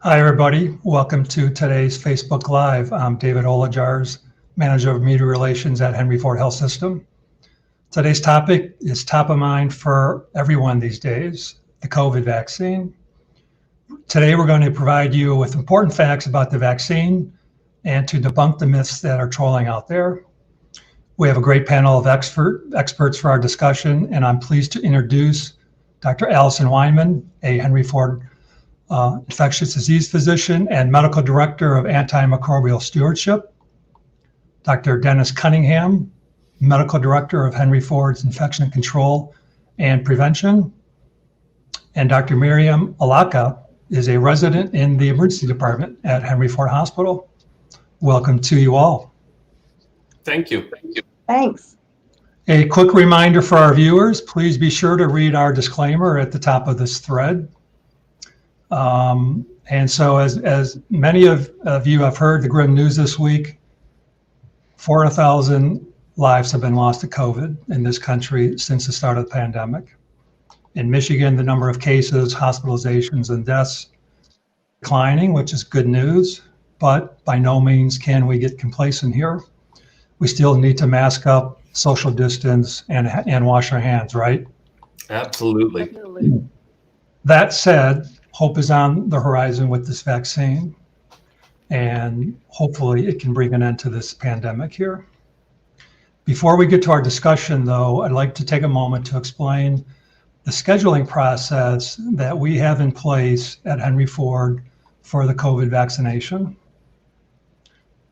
Hi, everybody. Welcome to today's Facebook Live. I'm David Olajars, Manager of Media Relations at Henry Ford Health System. Today's topic is top of mind for everyone these days, the COVID vaccine. Today, we're going to provide you with important facts about the vaccine and to debunk the myths that are trolling out there. We have a great panel of experts for our discussion, and I'm pleased to introduce Dr. Allison Weinman, a Henry Ford infectious disease physician and medical director of antimicrobial stewardship, Dr. Dennis Cunningham, medical director of Henry Ford's infection control and prevention, and Dr. Miriam Olika is a resident in the emergency department at Henry Ford Hospital. Welcome to you all. Thank you. Thanks. A quick reminder for our viewers, please be sure to read our disclaimer at the top of this thread. And so as many of you have heard the grim news this week, 400,000 lives have been lost to COVID in this country since the start of the pandemic. In Michigan, the number of cases, hospitalizations, and deaths declining, which is good news, but by no means can we get complacent here. We still need to mask up, social distance, and wash our hands, right? Absolutely. That said, hope is on the horizon with this vaccine, and hopefully it can bring an end to this pandemic here. Before we get to our discussion, though, I'd like to take a moment to explain the scheduling process that we have in place at Henry Ford for the COVID vaccination.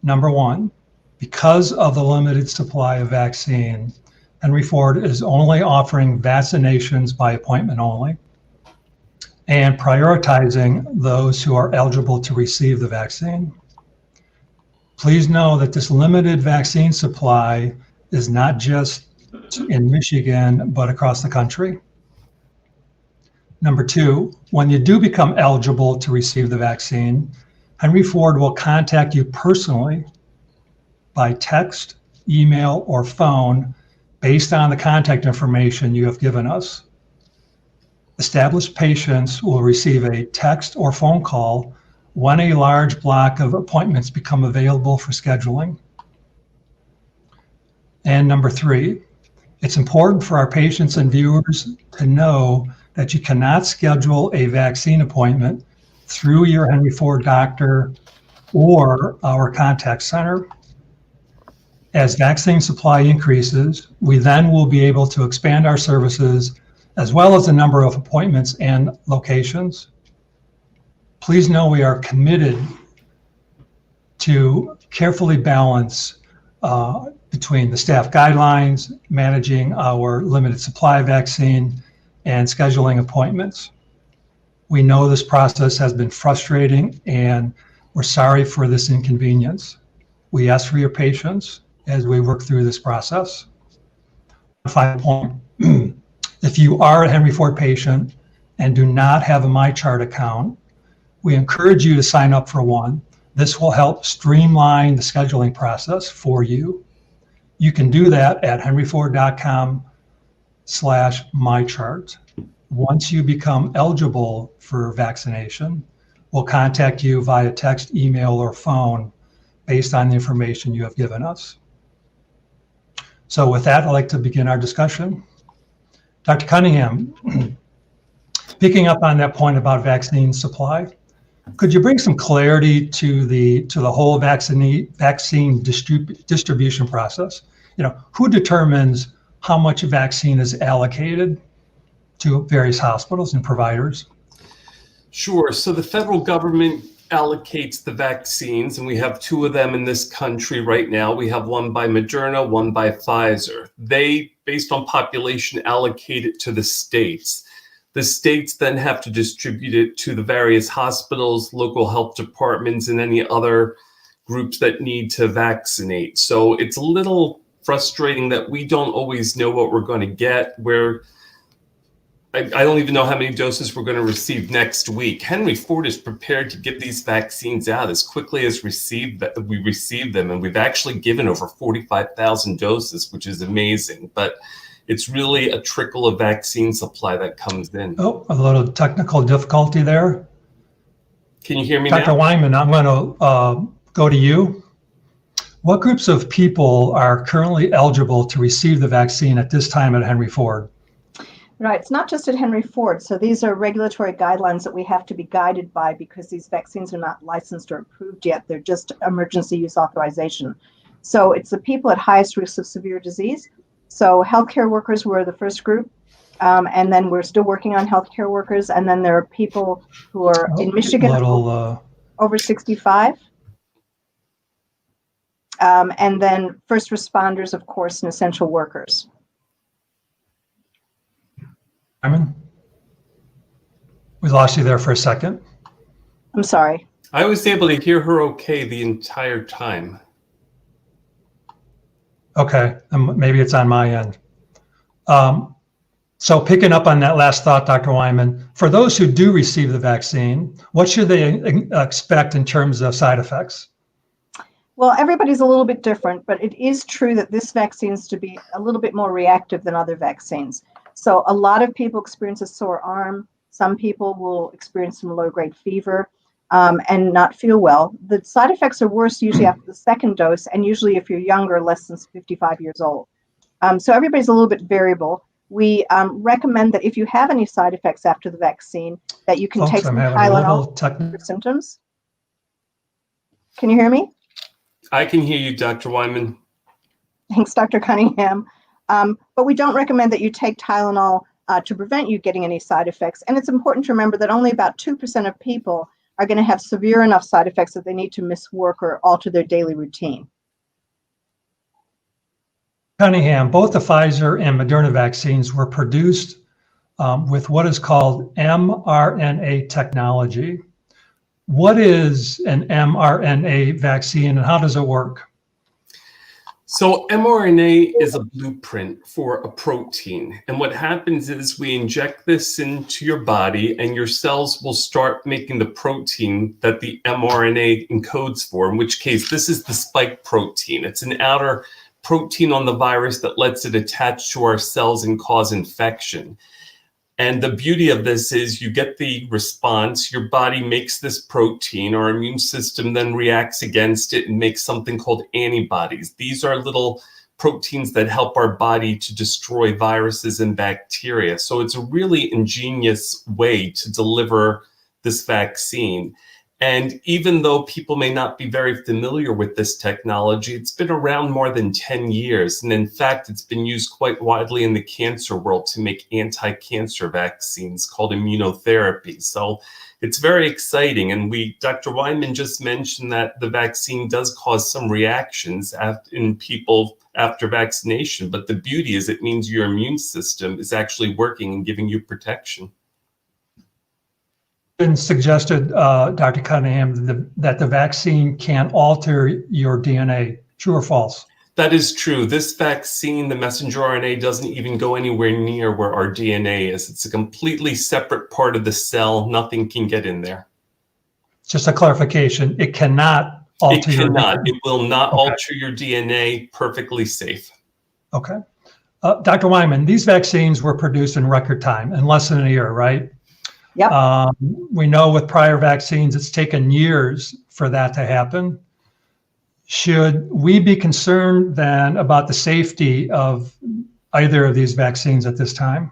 Number one, because of the limited supply of vaccine, Henry Ford is only offering vaccinations by appointment only, and prioritizing those who are eligible to receive the vaccine. Please know that this limited vaccine supply is not just in Michigan, but across the country. Number two, when you do become eligible to receive the vaccine, Henry Ford will contact you personally by text, email, or phone based on the contact information you have given us. Established patients will receive a text or phone call when a large block of appointments become available for scheduling. And number three, it's important for our patients and viewers to know that you cannot schedule a vaccine appointment through your Henry Ford doctor or our contact center. As vaccine supply increases, we then will be able to expand our services as well as the number of appointments and locations. Please know we are committed to carefully balance between the staff guidelines, managing our limited supply of vaccine, and scheduling appointments. We know this process has been frustrating, and we're sorry for this inconvenience. We ask for your patience as we work through this process. Final point. If you are a Henry Ford patient and do not have a MyChart account, we encourage you to sign up for one. This will help streamline the scheduling process for you. You can do that at henryford.com/mychart. Once you become eligible for vaccination, we'll contact you via text, email, or phone based on the information you have given us. So with that, I'd like to begin our discussion. Dr. Cunningham, picking up on that point about vaccine supply, could you bring some clarity to the whole vaccine distribution process? Who determines how much vaccine is allocated to various hospitals and providers? Sure. So the federal government allocates the vaccines, and we have two of them in this country right now. We have one by Moderna, one by Pfizer. They, based on population, allocate it to the states. The states then have to distribute it to the various hospitals, local health departments, and any other groups that need to vaccinate. So it's a little frustrating that we don't always know what we're going to get. I don't even know how many doses we're going to receive next week. Henry Ford is prepared to get these vaccines out as quickly as we receive them. And we've actually given over 45,000 doses, which is amazing. But it's really a trickle of vaccine supply that comes in. Oh, a little technical difficulty there. Can you hear me Dr. now? Weinman, I'm going to go to you. What groups of people are currently eligible to receive the vaccine at this time at Henry Ford? Right, it's not just at Henry Ford. So these are regulatory guidelines that we have to be guided by because these vaccines are not licensed or approved yet. They're just emergency use authorization. So it's the people at highest risk of severe disease. So healthcare workers were the first group. And then we're still working on healthcare workers. And then there are people who are in Michigan over 65. And then first responders, of course, and essential workers. Simon? We lost you there for a second. I'm sorry. I was able to hear her okay the entire time. Okay, maybe it's on my end. So picking up on that last thought, Dr. Weinman, for those who do receive the vaccine, what should they expect in terms of side effects? Well, everybody's a little bit different, but it is true that this vaccine is to be a little bit more reactive than other vaccines. So a lot of people experience a sore arm. Some people will experience some low-grade fever and not feel well. The side effects are worse usually after the second dose, and usually if you're younger, less than 55 years old. So everybody's a little bit variable. We recommend that if you have any side effects after the vaccine, that you can take some Tylenol for symptoms. Can you hear me? I can hear you, Dr. Weinman. Thanks, Dr. Cunningham. But we don't recommend that you take Tylenol to prevent you getting any side effects. And it's important to remember that only about 2% of people are going to have severe enough side effects that they need to miss work or alter their daily routine. Cunningham, both the Pfizer and Moderna vaccines were produced with what is called mRNA technology. What is an mRNA vaccine and how does it work? So mRNA is a blueprint for a protein. And what happens is we inject this into your body and your cells will start making the protein that the mRNA encodes for, in which case this is the spike protein. It's an outer protein on the virus that lets it attach to our cells and cause infection. And the beauty of this is you get the response, your body makes this protein, our immune system then reacts against it and makes something called antibodies. These are little proteins that help our body to destroy viruses and bacteria. So it's a really ingenious way to deliver this vaccine. And even though people may not be very familiar with this technology, it's been around more than 10 years. And in fact, it's been used quite widely in the cancer world to make anti-cancer vaccines called immunotherapy. So it's very exciting. And Dr. Weinman just mentioned that the vaccine does cause some reactions in people after vaccination. But the beauty is it means your immune system is actually working and giving you protection. Been suggested, Dr. Cunningham, that the vaccine can alter your DNA. True or false? That is true. This vaccine, the messenger RNA, doesn't even go anywhere near where our DNA is. It's a completely separate part of the cell. Nothing can get in there. Just a clarification. It cannot alter your DNA. It will not alter your DNA. Perfectly safe. Okay. Dr. Weinman, these vaccines were produced in record time, in less than a year, right? Yep. We know with prior vaccines, it's taken years for that to happen. Should we be concerned then about the safety of either of these vaccines at this time?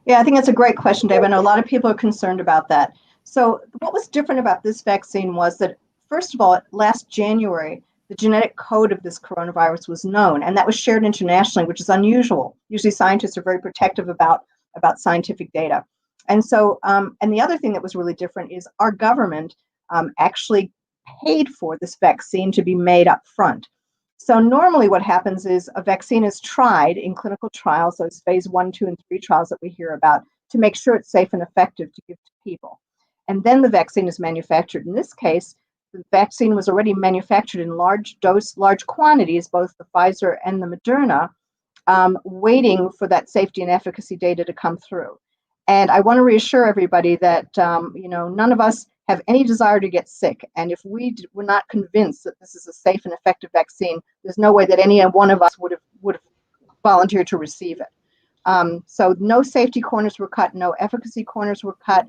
Yeah, I think that's a great question, Dave. I know a lot of people are concerned about that. So what was different about this vaccine was that, first of all, last January, the genetic code of this coronavirus was known, and that was shared internationally, which is unusual. Usually scientists are very protective about scientific data. And so, and the other thing that was really different is our government actually paid for this vaccine to be made up front. So normally what happens is a vaccine is tried in clinical trials, those phase 1, 2, and 3 trials that we hear about, to make sure it's safe and effective to give to people. And then the vaccine is manufactured. In this case, the vaccine was already manufactured in large quantities, both the Pfizer and the Moderna, waiting for that safety and efficacy data to come through. And I want to reassure everybody that none of us have any desire to get sick. And if we were not convinced that this is a safe and effective vaccine, there's no way that any one of us would have volunteered to receive it. So no safety corners were cut, no efficacy corners were cut.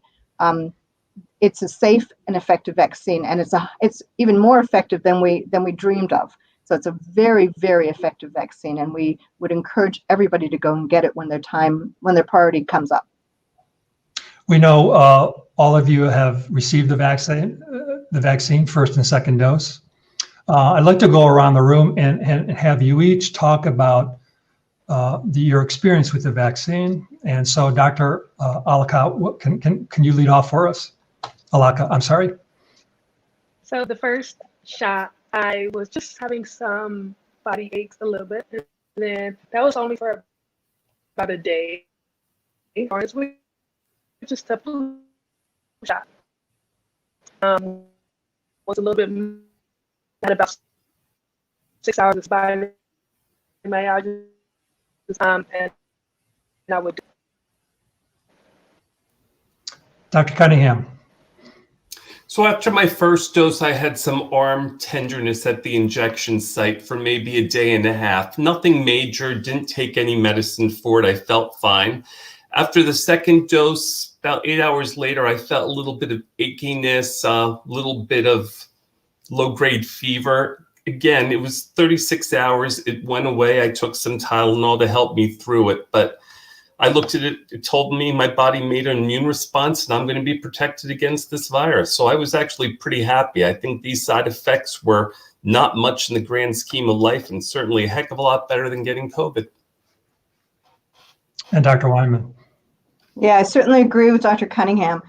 it's a safe and effective vaccine, and it's even more effective than we dreamed of. So it's a very, very effective vaccine, and we would encourage everybody to go and get it when their priority comes up. We know all of you have received the vaccine, first and second dose. I'd like to go around the room and have you each talk about your experience with the vaccine. And so, Dr. Olika, can you lead off for us? Olika, I'm sorry. So the first shot, I was just having some body aches a little bit, and then that was only for about a day. Or it's just a flu shot. Was a little bit at about 6 hours by my allergies, and I would. Dr. Cunningham. So after my first dose, I had some arm tenderness at the injection site for maybe a day and a half. Nothing major, didn't take any medicine for it. I felt fine. After the second dose, about 8 hours later, I felt a little bit of achiness, a little bit of low-grade fever. Again, it was 36 hours. It went away. I took some Tylenol to help me through it, but I looked at it, it told me my body made an immune response and I'm going to be protected against this virus. So I was actually pretty happy. I think these side effects were not much in the grand scheme of life and certainly a heck of a lot better than getting COVID. And Dr. Weinman. Yeah, I certainly agree with Dr. Cunningham.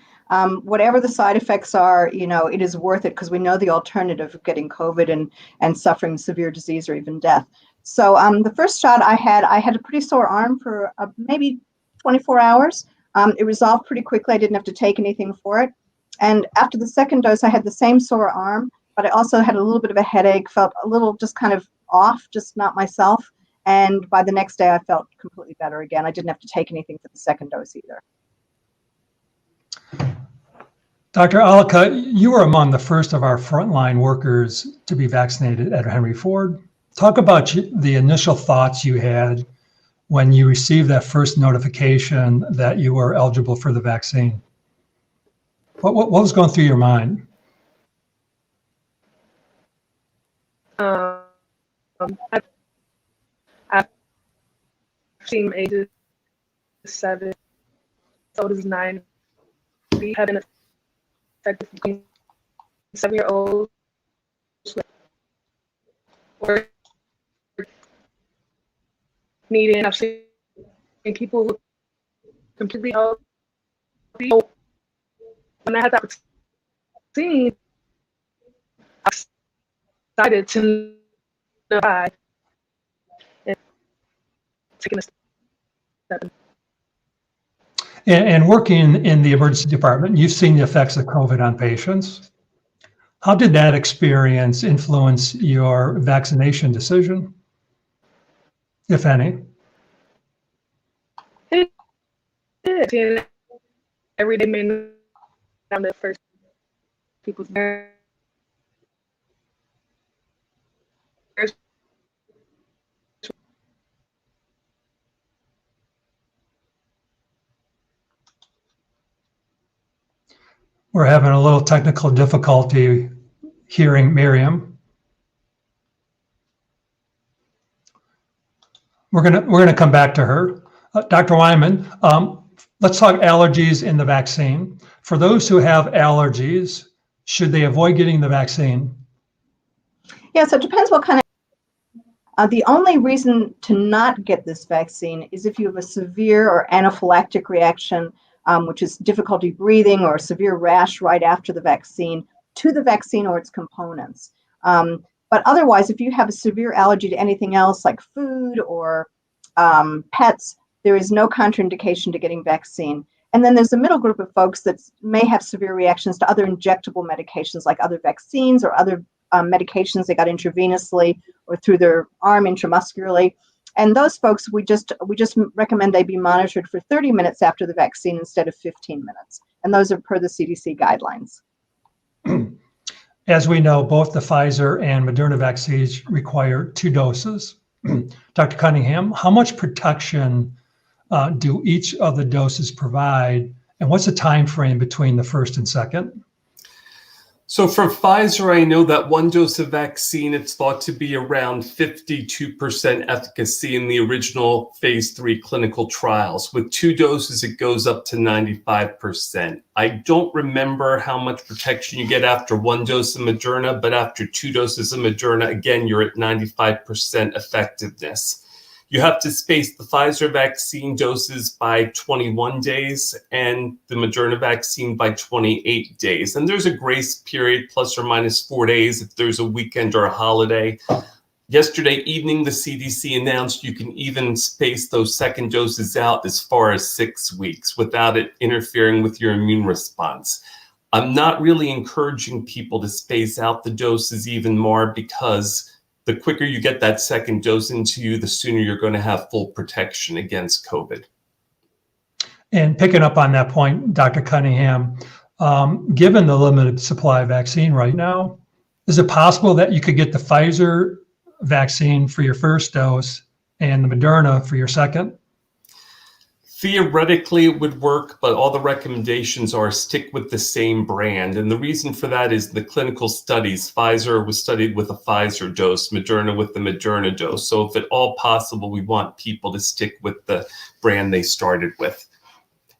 Whatever the side effects are, it is worth it because we know the alternative of getting COVID and suffering severe disease or even death. So the first shot I had a pretty sore arm for maybe 24 hours. It resolved pretty quickly. I didn't have to take anything for it. And after the second dose, I had the same sore arm, but I also had a little bit of a headache, felt a little just kind of off, just not myself. And by the next day, I felt completely better again. I didn't have to take anything for the second dose either. Dr. Olika, you were among the first of our frontline workers to be vaccinated at Henry Ford. Talk about the initial thoughts you had when you received that first notification that you were eligible for the vaccine. What was going through your mind? I've seen ages 7, so does 9. We have an effective 7-year-olds or needing. I've seen people who completely healthy. When I had that vaccine, I decided to die and taking a step. And working in the emergency department, you've seen the effects of COVID on patients. How did that experience influence your vaccination decision, if any? It did. Every day, man, I'm the first people there. We're having a little technical difficulty hearing Miriam. We're gonna come back to her. Dr. Weinman, let's talk allergies in the vaccine. For those who have allergies, should they avoid getting the vaccine? Yeah, so it depends what kind of. The only reason to not get this vaccine is if you have a severe or anaphylactic reaction, which is difficulty breathing or a severe rash right after the vaccine, to the vaccine or its components. But otherwise, if you have a severe allergy to anything else like food or pets, there is no contraindication to getting vaccine. And then there's a middle group of folks that may have severe reactions to other injectable medications like other vaccines or other medications they got intravenously or through their arm intramuscularly. And those folks, we just recommend they be monitored for 30 minutes after the vaccine instead of 15 minutes. And those are per the CDC guidelines. As we know, both the Pfizer and Moderna vaccines require 2 doses. Dr. Cunningham, how much protection do each of the doses provide? And what's the time frame between the first and second? So for Pfizer, I know that one dose of vaccine, it's thought to be around 52% efficacy in the original phase 3 clinical trials. With 2 doses, it goes up to 95%. I don't remember how much protection you get after 1 dose of Moderna, but after 2 doses of Moderna, again, you're at 95% effectiveness. You have to space the Pfizer vaccine doses by 21 days and the Moderna vaccine by 28 days. And there's a grace period, plus or minus 4 days, if there's a weekend or a holiday. Yesterday evening, the CDC announced you can even space those second doses out as far as 6 weeks without it interfering with your immune response. I'm not really encouraging people to space out the doses even more, because the quicker you get that second dose into you, the sooner you're going to have full protection against COVID. And picking up on that point, Dr. Cunningham, given the limited supply of vaccine right now, is it possible that you could get the Pfizer vaccine for your first dose and the Moderna for your second? Theoretically, it would work, but all the recommendations are stick with the same brand. And the reason for that is the clinical studies. Pfizer was studied with a Pfizer dose, Moderna with the Moderna dose. So if at all possible, we want people to stick with the brand they started with.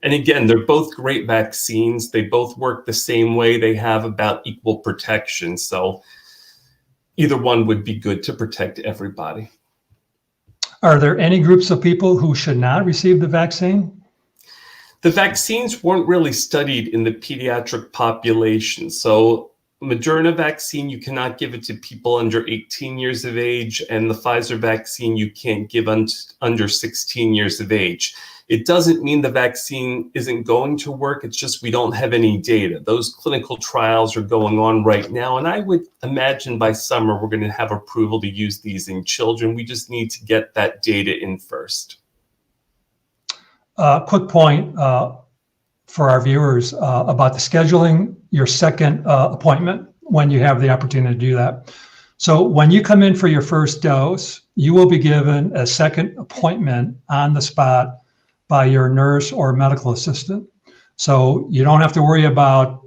And again, they're both great vaccines. They both work the same way. They have about equal protection. So either one would be good to protect everybody. Are there any groups of people who should not receive the vaccine? The vaccines weren't really studied in the pediatric population. So Moderna vaccine, you cannot give it to people under 18 years of age, and the Pfizer vaccine, you can't give under 16 years of age. It doesn't mean the vaccine isn't going to work. It's just we don't have any data. Those clinical trials are going on right now, and I would imagine by summer we're going to have approval to use these in children. We just need to get that data in first. Quick point for our viewers about the scheduling your second appointment when you have the opportunity to do that. So when you come in for your first dose, you will be given a second appointment on the spot by your nurse or medical assistant. So you don't have to worry about,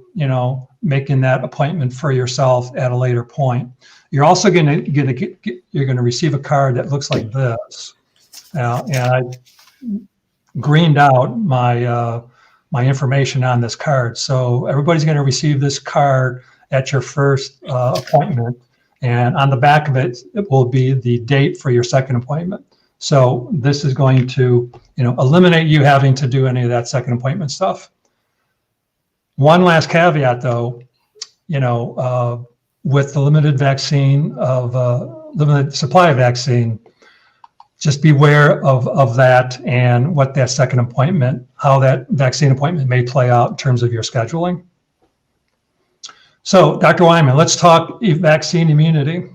making that appointment for yourself at a later point. You're also going to receive a card that looks like this. And I greened out my information on this card. So everybody's going to receive this card at your first appointment. And on the back of it, it will be the date for your second appointment. So this is going to, eliminate you having to do any of that second appointment stuff. One last caveat, though, with the limited supply of vaccine, just beware of that and what that second appointment, how that vaccine appointment may play out in terms of your scheduling. So, Dr. Wyman, let's talk vaccine immunity.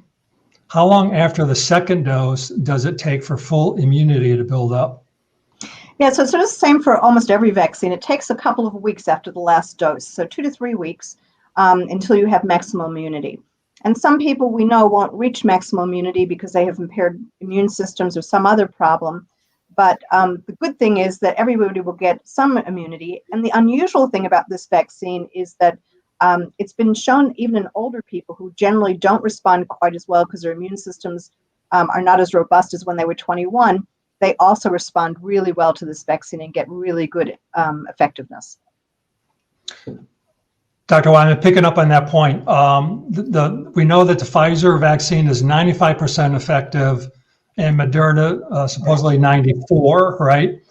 How long after the second dose does it take for full immunity to build up? Yeah, so it's sort of the same for almost every vaccine. It takes a couple of weeks after the last dose, so 2 to 3 weeks until you have maximum immunity. And some people we know won't reach maximum immunity because they have impaired immune systems or some other problem. But the good thing is that everybody will get some immunity. And the unusual thing about this vaccine is that it's been shown even in older people who generally don't respond quite as well because their immune systems are not as robust as when they were 21. They also respond really well to this vaccine and get really good effectiveness. Dr. Wyman, picking up on that point, we know that the Pfizer vaccine is 95% effective and Moderna supposedly 94%, right?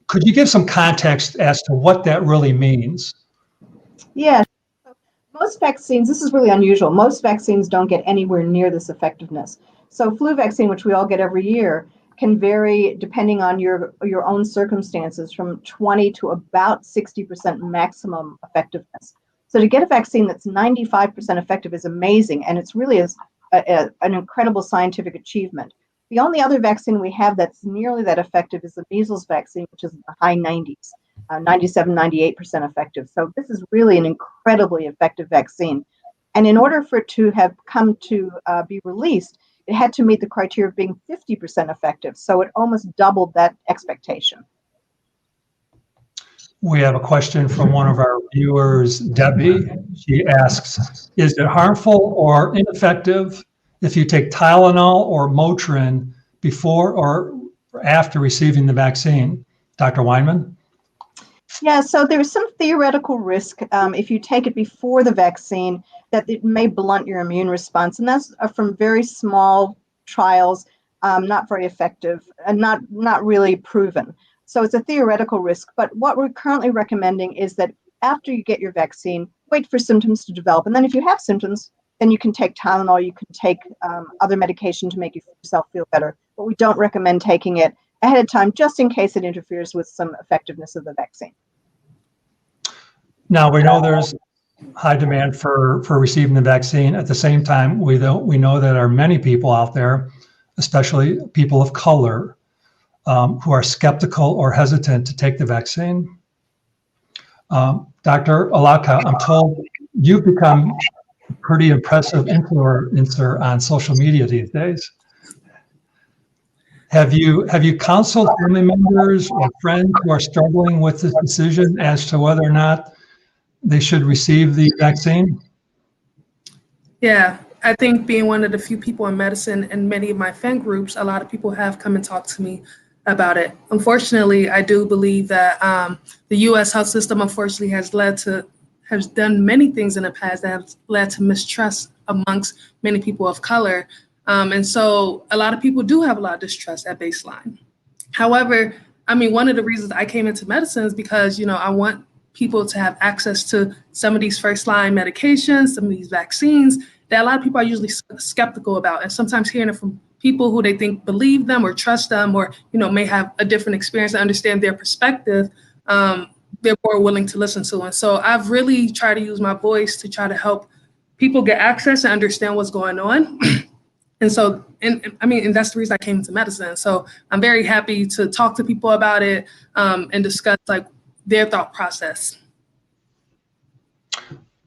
Could you give some context as to what that really means? Yeah, most vaccines, this is really unusual. Most vaccines don't get anywhere near this effectiveness. So flu vaccine, which we all get every year, can vary depending on your own circumstances from 20 to about 60% maximum effectiveness. So to get a vaccine that's 95% effective is amazing, and it's really an incredible scientific achievement. The only other vaccine we have that's nearly that effective is the measles vaccine, which is in the high 90s, 97, 98% effective. So this is really an incredibly effective vaccine. And in order for it to have come to be released, it had to meet the criteria of being 50% effective. So it almost doubled that expectation. We have a question from one of our viewers, Debbie. She asks, is it harmful or ineffective if you take Tylenol or Motrin before or after receiving the vaccine? Dr. Weinman? Yeah, so there's some theoretical risk if you take it before the vaccine that it may blunt your immune response. And that's from very small trials, not very effective and not really proven. So it's a theoretical risk. But what we're currently recommending is that after you get your vaccine, wait for symptoms to develop. And then if you have symptoms, then you can take Tylenol, you can take other medication to make yourself feel better. But we don't recommend taking it ahead of time, just in case it interferes with some effectiveness of the vaccine. Now, we know there's high demand for receiving the vaccine. At the same time, we know that there are many people out there, especially people of color, who are skeptical or hesitant to take the vaccine. Dr. Olika, I'm told you've become a pretty impressive influencer on social media these days. Have you counseled family members or friends who are struggling with this decision as to whether or not they should receive the vaccine? Yeah, I think being one of the few people in medicine and many of my fan groups, a lot of people have come and talked to me about it. Unfortunately, I do believe that the U.S. health system, unfortunately, has done many things in the past that have led to mistrust amongst many people of color. And so a lot of people do have a lot of distrust at baseline. However, I mean, one of the reasons I came into medicine is because, I want people to have access to some of these first line medications, some of these vaccines that a lot of people are usually skeptical about. And sometimes hearing it from people who they think believe them or trust them or, may have a different experience and understand their perspective, they're more willing to listen to. And so I've really tried to use my voice to try to help people get access and understand what's going on. And so, and that's the reason I came into medicine. So I'm very happy to talk to people about it and discuss their thought process.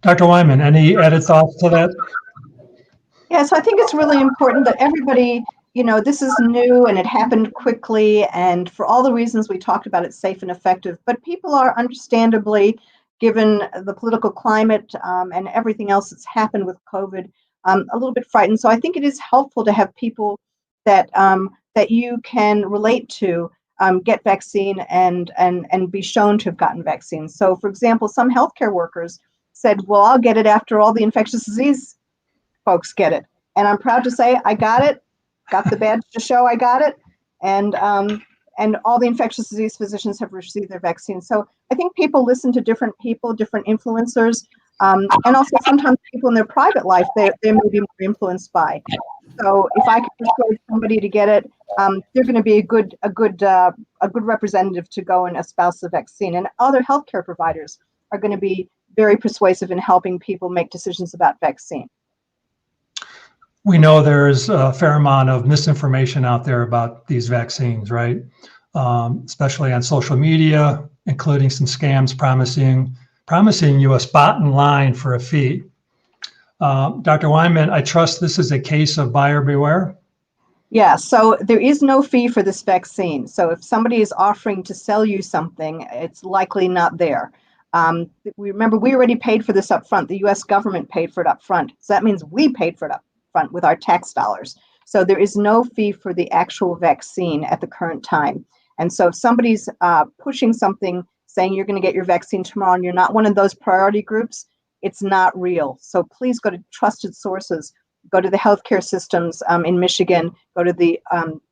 Dr. Wyman, any added thoughts to that? Yeah, so I think it's really important that everybody, this is new and it happened quickly. And for all the reasons we talked about, it's safe and effective. But people are understandably, given the political climate and everything else that's happened with COVID, a little bit frightened. So I think it is helpful to have people that that you can relate to get vaccine and be shown to have gotten vaccines. So, for example, some healthcare workers said, "Well, I'll get it after all the infectious disease folks get it," and I'm proud to say I got it. Got the badge to show I got it, and all the infectious disease physicians have received their vaccine. So I think people listen to different people, different influencers. And also sometimes people in their private life, they may be more influenced by. So if I can persuade somebody to get it, they're going to be a good representative to go and espouse the vaccine. And other healthcare providers are going to be very persuasive in helping people make decisions about vaccine. We know there's a fair amount of misinformation out there about these vaccines, right? Especially on social media, including some scams promising you a spot in line for a fee. Dr. Wyman, I trust this is a case of buyer beware? Yeah, so there is no fee for this vaccine. So if somebody is offering to sell you something, it's likely not there. Remember, we already paid for this up front. The US government paid for it up front. So that means we paid for it up front with our tax dollars. So there is no fee for the actual vaccine at the current time. And so if somebody's pushing something saying you're going to get your vaccine tomorrow and you're not one of those priority groups, it's not real. So please go to trusted sources, go to the healthcare systems in Michigan, go to the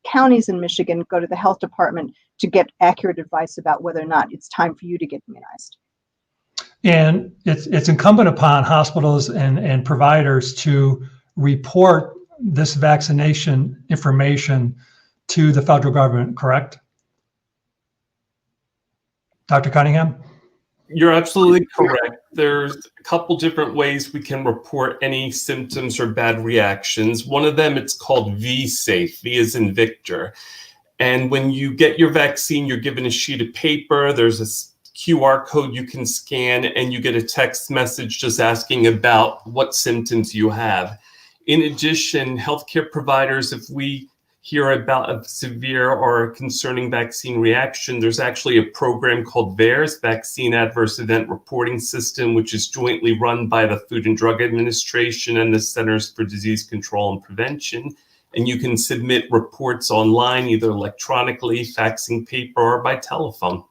counties in Michigan, go to the health department to get accurate advice about whether or not it's time for you to get immunized. And it's incumbent upon hospitals and providers to report this vaccination information to the federal government, correct? Dr. Cunningham? You're absolutely correct. There's a couple different ways we can report any symptoms or bad reactions. One of them, it's called V-Safe, V as in Victor. And when you get your vaccine, you're given a sheet of paper. There's a QR code you can scan, and you get a text message just asking about what symptoms you have. In addition, healthcare providers, if we hear about a severe or concerning vaccine reaction, there's actually a program called VAERS, Vaccine Adverse Event Reporting System, which is jointly run by the Food and Drug Administration and the Centers for Disease Control and Prevention. And you can submit reports online, either electronically, faxing paper, or by telephone.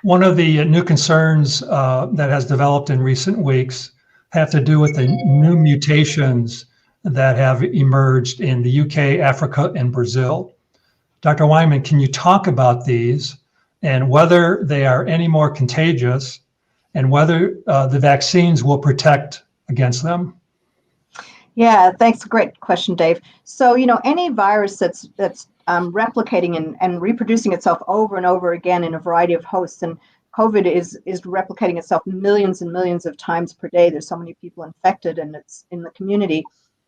One of the new concerns that has developed in recent weeks have to do with the new mutations that have emerged in the UK, Africa, and Brazil. Dr. Wyman, can you talk about these and whether they are any more contagious and whether the vaccines will protect against them? Yeah, thanks. Great question, Dave. So, any virus that's replicating and reproducing itself over and over again in a variety of hosts, and COVID is replicating itself millions and millions of times per day. There's so many people infected, and it's in the community.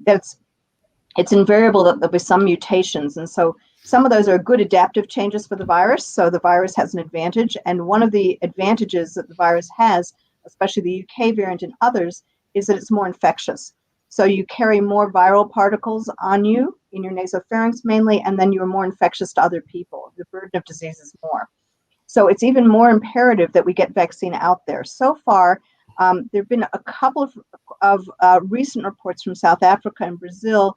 It's invariable that there'll be some mutations, and so some of those are good adaptive changes for the virus. So the virus has an advantage, and one of the advantages that the virus has, especially the UK variant and others, is that it's more infectious. So you carry more viral particles on you in your nasopharynx mainly, and then you're more infectious to other people. The burden of disease is more. So it's even more imperative that we get vaccine out there. So far, there have been a couple of recent reports from South Africa and Brazil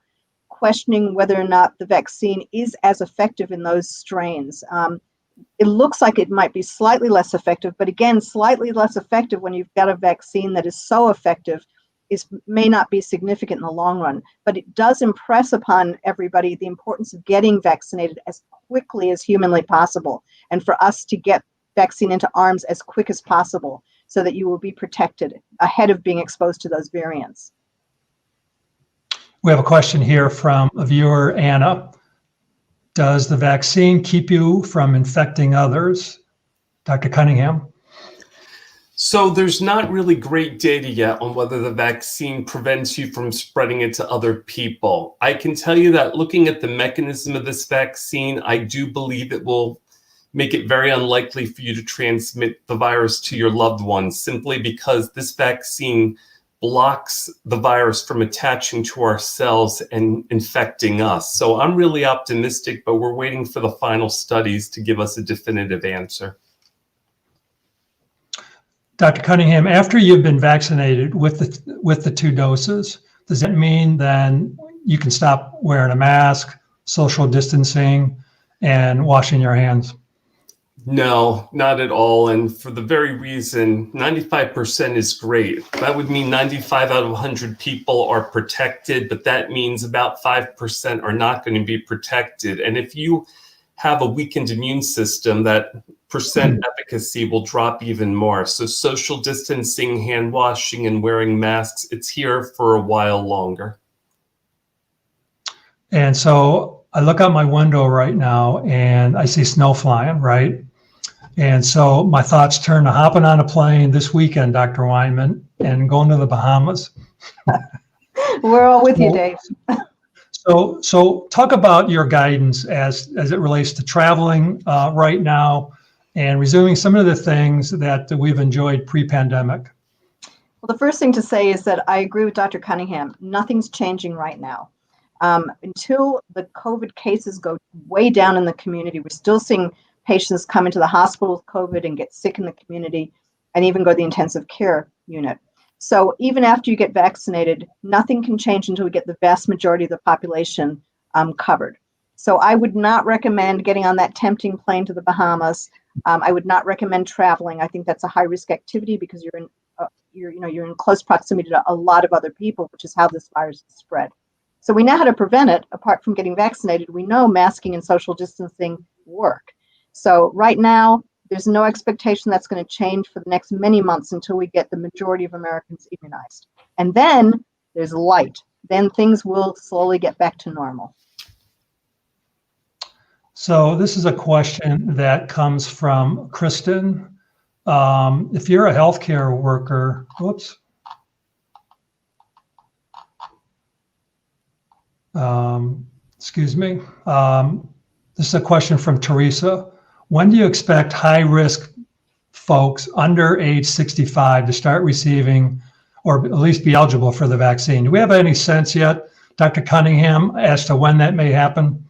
questioning whether or not the vaccine is as effective in those strains. It looks like it might be slightly less effective, but again, slightly less effective when you've got a vaccine that is so effective may not be significant in the long run. But it does impress upon everybody the importance of getting vaccinated as quickly as humanly possible, and for us to get vaccine into arms as quick as possible so that you will be protected ahead of being exposed to those variants. We have a question here from a viewer, Anna. Does the vaccine keep you from infecting others? Dr. Cunningham? So there's not really great data yet on whether the vaccine prevents you from spreading it to other people. I can tell you that looking at the mechanism of this vaccine, I do believe it will make it very unlikely for you to transmit the virus to your loved ones, simply because this vaccine blocks the virus from attaching to our cells and infecting us. So I'm really optimistic, but we're waiting for the final studies to give us a definitive answer. Dr. Cunningham, after you've been vaccinated with the 2 doses, does that mean then you can stop wearing a mask, social distancing, and washing your hands? No, not at all. And for the very reason, 95% is great. That would mean 95 out of 100 people are protected, but that means about 5% are not going to be protected. And if you have a weakened immune system, that percent efficacy will drop even more. So social distancing, hand washing, and wearing masks, it's here for a while longer. And so I look out my window right now and I see snow flying, right? And so my thoughts turn to hopping on a plane this weekend, Dr. Wyman, and going to the Bahamas. We're all with you, Dave. So talk about your guidance as it relates to traveling right now and resuming some of the things that we've enjoyed pre-pandemic. Well, the first thing to say is that I agree with Dr. Cunningham. Nothing's changing right now. Until the COVID cases go way down in the community, we're still seeing patients come into the hospital with COVID and get sick in the community and even go to the intensive care unit. So even after you get vaccinated, nothing can change until we get the vast majority of the population covered. So I would not recommend getting on that tempting plane to the Bahamas. I would not recommend traveling. I think that's a high risk activity because you're in close proximity to a lot of other people, which is how this virus is spread. So we know how to prevent it. Apart from getting vaccinated, we know masking and social distancing work. So right now, there's no expectation that's going to change for the next many months until we get the majority of Americans immunized. And then there's light. Then things will slowly get back to normal. So this is a question that comes from Kristen. If you're a healthcare worker, excuse me. This is a question from Teresa. When do you expect high-risk folks under age 65 to start receiving or at least be eligible for the vaccine? Do we have any sense yet? Dr. Cunningham, as to when that may happen?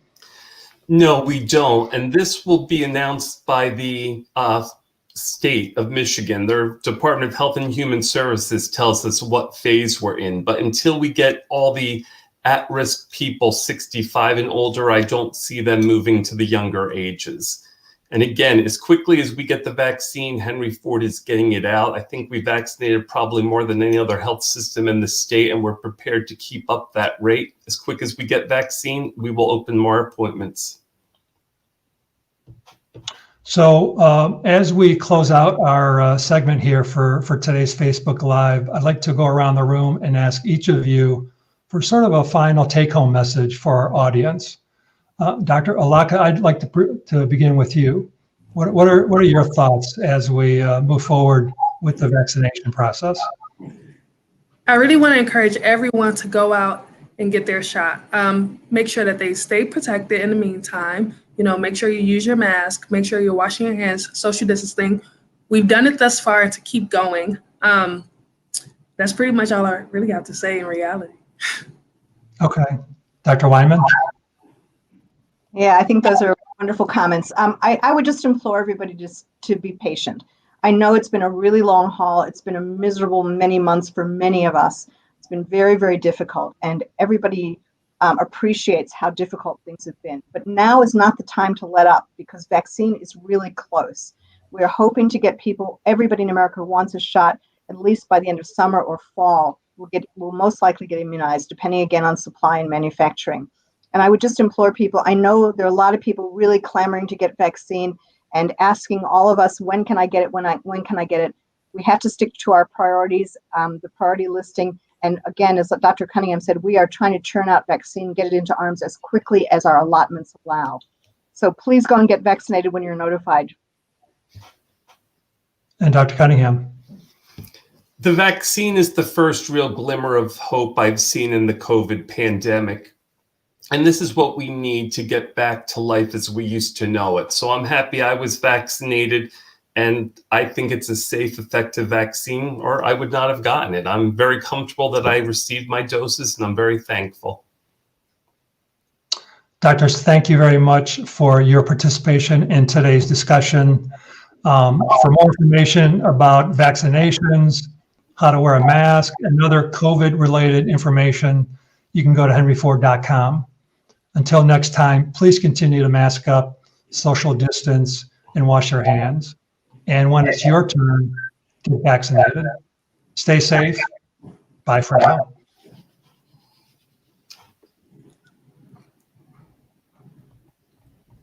No, we don't. And this will be announced by the state of Michigan. Their Department of Health and Human Services tells us what phase we're in. But until we get all the at-risk people 65 and older, I don't see them moving to the younger ages. And again, as quickly as we get the vaccine, Henry Ford is getting it out. I think we vaccinated probably more than any other health system in the state, and we're prepared to keep up that rate. As quick as we get vaccine, we will open more appointments. So as we close out our segment here for today's Facebook Live, I'd like to go around the room and ask each of you for sort of a final take-home message for our audience. Dr. Olika, I'd like to begin with you. What are your thoughts as we move forward with the vaccination process? I really want to encourage everyone to go out and get their shot. Make sure that they stay protected in the meantime. Make sure you use your mask, make sure you're washing your hands, social distancing. We've done it thus far to keep going. That's pretty much all I really have to say in reality. Okay. Dr. Wyman? Yeah, I think those are wonderful comments. I would just implore everybody just to be patient. I know it's been a really long haul. It's been a miserable many months for many of us. It's been very, very difficult, and everybody appreciates how difficult things have been. But now is not the time to let up, because vaccine is really close. We're hoping to get everybody in America who wants a shot, at least by the end of summer or fall, will most likely get immunized, depending again on supply and manufacturing. And I would just implore people, I know there are a lot of people really clamoring to get vaccine and asking all of us, when can I get it, when can I get it? We have to stick to our priorities, the priority listing. And again, as Dr. Cunningham said, we are trying to churn out vaccine, get it into arms as quickly as our allotments allow. So please go and get vaccinated when you're notified. And Dr. Cunningham? The vaccine is the first real glimmer of hope I've seen in the COVID pandemic. And this is what we need to get back to life as we used to know it. So I'm happy I was vaccinated, and I think it's a safe, effective vaccine, or I would not have gotten it. I'm very comfortable that I received my doses, and I'm very thankful. Doctors, thank you very much for your participation in today's discussion. For more information about vaccinations, how to wear a mask, and other COVID-related information, you can go to henryford.com. Until next time, please continue to mask up, social distance, and wash your hands. And when it's your turn, get vaccinated. Stay safe. Bye for now.